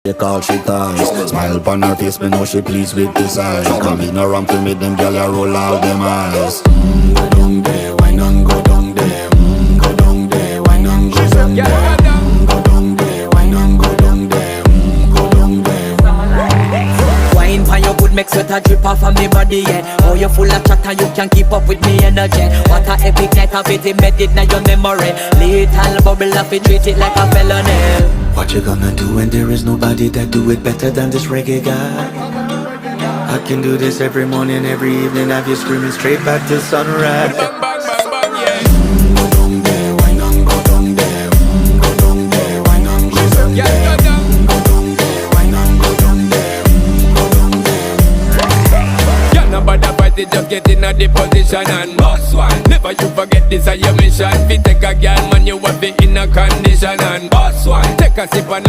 They call she ties. Smile upon her face, me know she pleased with this eyes. Come in around to me, them gyal a roll out them eyes. Go down there, why not go down there? Go down there, why not go down there? Go down there, why not go down there? Go down there. Wine pan your good, make sweat a drip off of me body, yeah. Oh, you full of chatter, you can't keep up with me energy. What a epic night of it, embedded in your memory. Little bubble of it, treat it like a felony. What you gonna do when there is nobody that do it better than this reggae guy? I can do this every morning, every evening, have you screaming straight back to sunrise. Bang, bang, bang, bang, yeah. Go down there, why not go down there? Go down there, why not go down there? Yeah, go down. Go down there, why not go down there? Go down there. Yeah, nobody fight it, just get in a the position and boss one. Never you forget this is your mission. Fi take a girl, man, you have it in a condition and boss one. Take a sip and